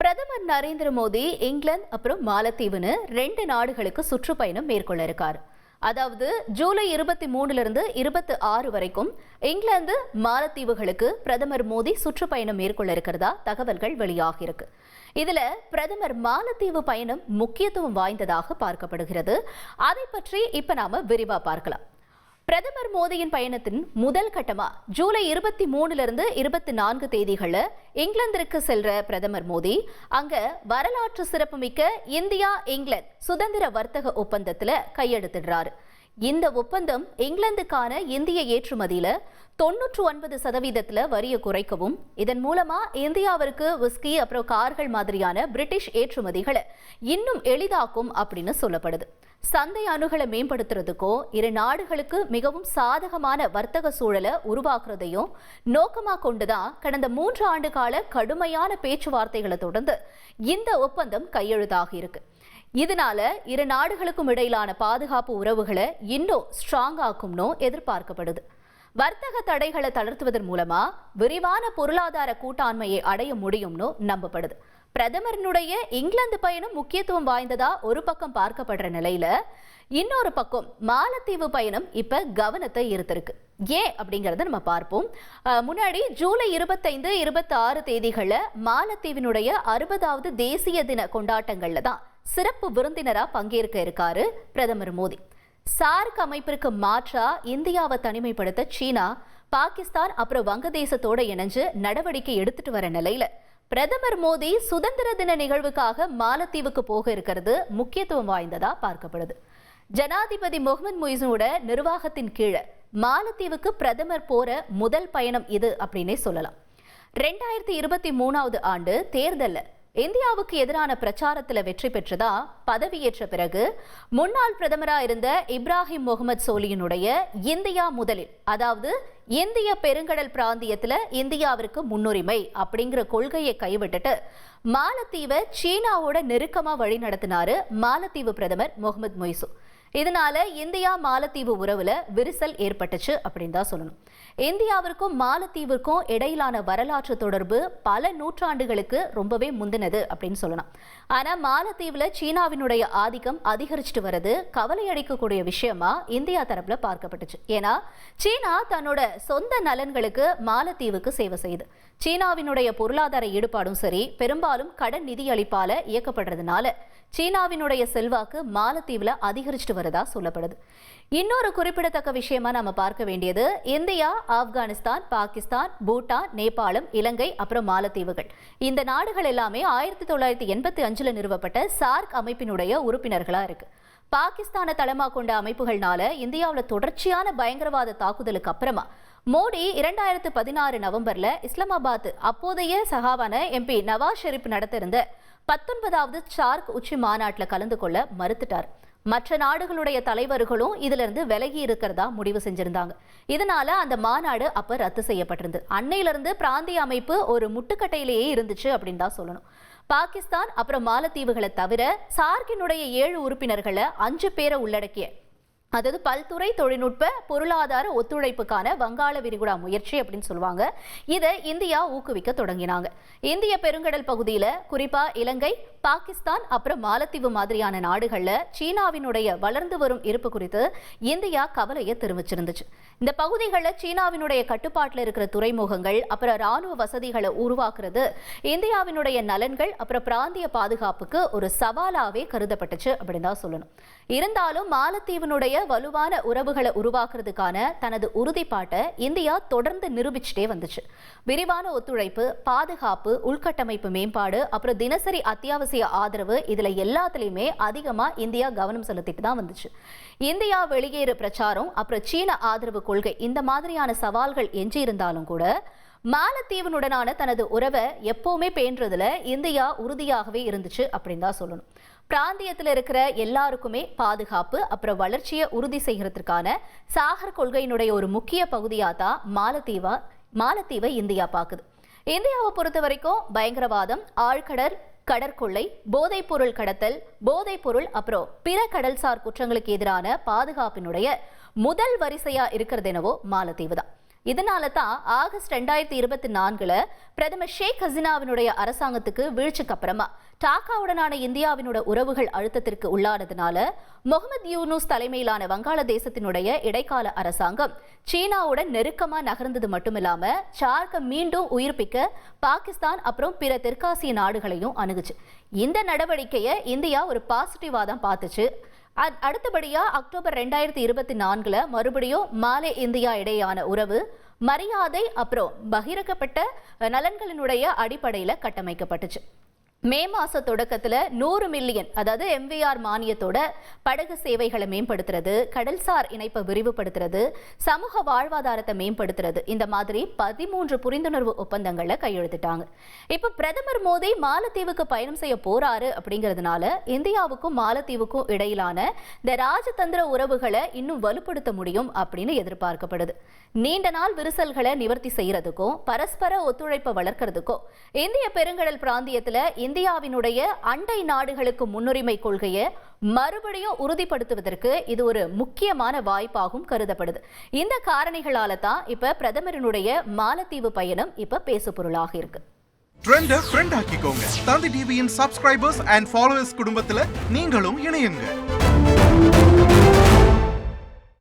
பிரதமர் நரேந்திர மோடி இங்கிலாந்து அப்புறம் மாலத்தீவுன்னு 2 நாடுகளுக்கு சுற்றுப்பயணம் மேற்கொள்ள இருக்காரு. அதாவது ஜூலை 23 இருந்து 26 வரைக்கும் இங்கிலாந்து மாலத்தீவுகளுக்கு பிரதமர் மோடி சுற்றுப்பயணம் மேற்கொள்ள இருக்கிறதா தகவல்கள் வெளியாகியிருக்கு. இதுல பிரதமர் மாலத்தீவு பயணம் முக்கியத்துவம் வாய்ந்ததாக பார்க்கப்படுகிறது. அதை பற்றி இப்ப நாம விரிவா பார்க்கலாம். பிரதமர் மோடியின் பயணத்தின் முதல் கட்டமா ஜூலை 23 இருந்து 24 தேதிகள்ல இங்கிலாந்திற்கு செல்ற பிரதமர் மோடி அங்க வரலாற்று சிறப்புமிக்க இந்தியா இங்கிலாந்து சுதந்திர வர்த்தக ஒப்பந்தத்துல கையெழுத்திடுறாரு. இந்த ஒப்பந்தம் இங்கிலாந்துக்கான இந்திய ஏற்றுமதியில 99% வரியை குறைக்கவும், இதன் மூலமா இந்தியாவிற்கு விஸ்கி அப்புறம் கார்கள் மாதிரியான பிரிட்டிஷ் ஏற்றுமதிகளை இன்னும் எளிதாக்கும் அப்படின்னு சொல்லப்படுது. சந்தை அணுகலை மேம்படுத்துறதுக்கோ இரு நாடுகளுக்கு மிகவும் சாதகமான வர்த்தக சூழலை உருவாக்குறதையும் நோக்கமா கொண்டுதான் கடந்த 3 ஆண்டு கால கடுமையான பேச்சுவார்த்தைகளை தொடர்ந்து இந்த ஒப்பந்தம் கையெழுத்தாகி இருக்கு. இதனால இரு நாடுகளுக்கும் இடையிலான பாதுகாப்பு உறவுகளை இன்னும் ஸ்ட்ராங் ஆக்கும்னு எதிர்பார்க்கப்படுது. வர்த்தக தடைகளை தளர்த்துவதன் மூலமா விரிவான பொருளாதார கூட்டாண்மையை அடைய முடியும்னு நம்பப்படுது. பிரதமரினுடைய இங்கிலாந்து பயணம் முக்கியத்துவம் வாய்ந்ததா ஒரு பக்கம் பார்க்கப்படுற நிலையில இன்னொரு பக்கம் மாலத்தீவு பயணம் இப்ப கவனத்தை ஈர்த்திருக்கு. ஏன் அப்படிங்கறத நம்ம பார்ப்போம். முன்னாடி ஜூலை 25, 26 தேதிகள்ல மாலத்தீவினுடைய 60வது தேசிய தின கொண்டாட்டங்கள்ல தான் சிறப்பு விருந்தினரா பங்கேற்க இருக்காரு பிரதமர் மோடி. சார்க் அமைப்பிற்கு மாற்றா இந்தியாவை தனிமைப்படுத்த சீனா, பாகிஸ்தான் அப்புறம் வங்கதேசத்தோட இணைஞ்சு நடவடிக்கை எடுத்துட்டு வர நிலையில பிரதமர் மோடி சுதந்திர தின நிகழ்வுக்காக மாலத்தீவுக்கு போக இருக்கிறது முக்கியத்துவம் வாய்ந்ததா பார்க்கப்படுது. ஜனாதிபதி முகமது முய்ஸோட நிர்வாகத்தின் கீழே மாலத்தீவுக்கு பிரதமர் போற முதல் பயணம் இது அப்படின்னே சொல்லலாம். 2023 ஆண்டு தேர்தல்ல இந்தியாவுக்கு எதிரான பிரச்சாரத்தில் வெற்றி பெற்றதா பதவியேற்ற பிறகு முன்னாள் பிரதமராக இருந்த இப்ராஹிம் முகமது சோலியினுடைய இந்தியா முதலில், அதாவது இந்திய பெருங்கடல் பிராந்தியத்துல இந்தியாவிற்கு முன்னுரிமை அப்படிங்கிற கொள்கையை கைவிட்டுட்டு மாலத்தீவை சீனாவோட நெருக்கமா வழி நடத்தினாரு மாலத்தீவு பிரதமர் முகமது மொய்சு. இதனால இந்தியா மாலத்தீவு உறவுல விரிசல் ஏற்பட்டுச்சு அப்படின்னு தான் சொல்லணும். இந்தியாவிற்கும் மாலத்தீவிற்கும் இடையிலான வரலாற்று தொடர்பு பல நூற்றாண்டுகளுக்கு ரொம்பவே முந்தினது அப்படின்னு சொல்லலாம். ஆனா மாலத்தீவுல சீனாவினுடைய ஆதிக்கம் அதிகரிச்சுட்டு வர்றது கவலை அளிக்கக்கூடிய விஷயமா இந்தியா தரப்புல பார்க்கப்பட்டுச்சு. ஏன்னா சீனா தன்னோட சொந்த நலன்களுக்கு மாலத்தீவுக்கு சேவை செய்யுது. சீனாவினுடைய பொருளாதார ஈடுபாடும் சரி, பெரும்பாலும் கடன் நிதி அளிப்பால இயக்கப்படுறதுனால சீனாவினுடைய செல்வாக்கு மாலத்தீவுல அதிகரிச்சுட்டு வரதா சொல்லப்படுது. இன்னொரு குறிப்பிடத்தக்க விஷயமா நாம பார்க்க வேண்டியது இந்தியா, ஆப்கானிஸ்தான், பாகிஸ்தான், பூட்டான், நேபாளம், இலங்கை அப்புறம் மாலத்தீவுகள். இந்த நாடுகள் எல்லாமே 1985 நிறுவப்பட்ட சார்க் அமைப்பினுடைய உறுப்பினர்களா இருக்கு. பாகிஸ்தானை தளமா கொண்ட அமைப்புகள்னால இந்தியாவில் தொடர்ச்சியான பயங்கரவாத தாக்குதலுக்கு அப்புறமா மோடி 2016 நவம்பர்ல இஸ்லாமாபாத் அப்போதைய சகாவான MP நவாஸ் ஷெரீப் நடத்த இருந்த 19வது சார்க் உச்சி மாநாட்டில் கலந்து கொள்ள மறுத்துட்டார். மற்ற நாடுகளுடைய தலைவர்களும் இதுல இருந்து விலகி இருக்கிறதா முடிவு செஞ்சிருந்தாங்க. இதனால அந்த மாநாடு அப்ப ரத்து செய்யப்பட்டிருந்தது. அன்னையிலிருந்து பிராந்திய அமைப்பு ஒரு முட்டுக்கட்டையிலேயே இருந்துச்சு அப்படின்னு தான் சொல்லணும். பாகிஸ்தான் அப்புறம் மாலத்தீவுகளை தவிர சார்க்கினுடைய 7 உறுப்பினர்களை 5 பேரை உள்ளடக்கிய, அதாவது பல்துறை தொழில்நுட்ப பொருளாதார ஒத்துழைப்புக்கான வங்காள விரிகுடா முயற்சி அப்படின்னு சொல்லுவாங்க. இதை இந்தியா ஊக்குவிக்க தொடங்கினாங்க. இந்திய பெருங்கடல் பகுதியில குறிப்பா இலங்கை, பாகிஸ்தான் அப்புறம் மாலத்தீவு மாதிரியான நாடுகள்ல சீனாவினுடைய வளர்ந்து வரும் இருப்பு குறித்து இந்தியா கவலையை தெரிவிச்சிருந்துச்சு. இந்த பகுதிகளில் சீனாவினுடைய கட்டுப்பாட்டில் இருக்கிற துறைமுகங்கள் அப்புறம் ராணுவ வசதிகளை உருவாக்குறது இந்தியாவினுடைய நலன்கள் அப்புறம் பிராந்திய பாதுகாப்புக்கு ஒரு சவாலாவே கருதப்பட்டுச்சு அப்படின்னு தான் சொல்லணும். இருந்தாலும் மாலத்தீவினுடைய வலுவான உறவுகளை உருவாக்குறதுக்கான தனது உறுதிப்பாட்டை இந்தியா தொடர்ந்து நிரூபிச்சுட்டே வந்துச்சு. விரிவான ஒத்துழைப்பு, பாதுகாப்பு, உள்கட்டமைப்பு மேம்பாடு அப்புறம் தினசரி அத்தியாவசிய ஆதரவு, இதுல எல்லாத்துலயுமே அதிகமா இந்தியா கவனம் செலுத்திட்டு தான் வந்துச்சு. இந்தியா வெளியேறு பிரச்சாரம் அப்புறம் சீன ஆதரவு கொள்கை, இந்த மாதிரியான சவால்கள் எஞ்சி இருந்தாலும் கூட மாலத்தீவனுடனான தனது உறவை எப்பவுமே பேன்றதுல இந்தியா உறுதியாகவே இருந்துச்சு அப்படின்னு தான் சொல்லணும். பிராந்தியத்தில் இருக்கிற எல்லாருக்குமே பாதுகாப்பு அப்புறம் வளர்ச்சியை உறுதி செய்யறதுக்கான சாகர் கொள்கையினுடைய ஒரு முக்கிய பகுதியாக தான் மாலத்தீவை இந்தியா பார்க்குது. இந்தியாவை பொறுத்த வரைக்கும் பயங்கரவாதம், ஆழ்கடல் கடற்கொள்ளை, போதைப் பொருள் கடத்தல், போதைப் பொருள் அப்புறம் பிற கடல்சார் குற்றங்களுக்கு எதிரான பாதுகாப்பினுடைய முதல் வரிசையா இருக்கிறது என்னவோ மாலத்தீவு தான். இதனால தான் ஆகஸ்ட் 2024 பிரதமர் ஷேக் ஹசீனாவினுடைய அரசாங்கத்துக்கு வீழ்ச்சிக்கு அப்புறமா டாக்காவுடனான இந்தியாவினோட உறவுகள் அழுத்தத்திற்கு உள்ளானதுனால முகமது யூனூஸ் தலைமையிலான வங்காளதேசத்தினுடைய இடைக்கால அரசாங்கம் சீனாவுடன் நெருக்கமா நகர்ந்தது மட்டுமில்லாம சார்க்கை மீண்டும் உயிர்ப்பிக்க பாகிஸ்தான் அப்புறம் பிற தெற்காசிய நாடுகளையும் அணுகுச்சு. இந்த நடவடிக்கையை இந்தியா ஒரு பாசிட்டிவா தான் பார்த்துச்சு. அடுத்தபடியா அக்டோபர் 2024 மறுபடியும் மாலே இந்தியா இடையான உறவு மரியாதை அப்புறம் பகிரங்கப்பட்ட நலன்களினுடைய அடிப்படையில் கட்டமைக்கப்பட்டுச்சு. மே மாச தொடக்கத்துல 100 மில்லியன் அதாவது MVR மானியத்தோட படகு சேவைகளை மேம்படுத்துறது, கடல்சார் இணைப்பை விரிவுபடுத்துறது, சமூக வாழ்வாதாரத்தை மேம்படுத்துறது, இந்த மாதிரி 13 புரிந்துணர்வு ஒப்பந்தங்களை கையெழுத்திட்டாங்க. இப்ப பிரதமர் மோடி மாலத்தீவுக்கு பயணம் செய்ய போறாரு அப்படிங்கிறதுனால இந்தியாவுக்கும் மாலத்தீவுக்கும் இடையிலான இந்த ராஜதந்திர உறவுகளை இன்னும் வலுப்படுத்த முடியும் அப்படின்னு எதிர்பார்க்கப்படுது. நீண்ட நாள் விரிசல்களை நிவர்த்தி செய்யறதுக்கும் பரஸ்பர ஒத்துழைப்பை வளர்க்கறதுக்கும் இந்திய பெருங்கடல் பிராந்தியத்துல இந்தியாவினுடைய அண்டை நாடுகளுக்கு முன்னுரிமை கொள்கையை மறுபடியும் உறுதிப்படுத்துவதற்கு இது ஒரு முக்கியமான வாய்ப்பாகவும் கருதப்படுது. இந்த காரணிகளால தான் இப்ப பிரதமரினுடைய மாலத்தீவு பயணம் இப்ப பேசு பொருளாக இருக்கு. ட்ரெண்ட ஃப்ரெண்ட் ஆக்கிக்கோங்க. தந்தி டிவியின் சப்ஸ்கிரைபர்ஸ் அண்ட் ஃபாலோவர்ஸ் குடும்பத்துல நீங்களும் இணையுங்க.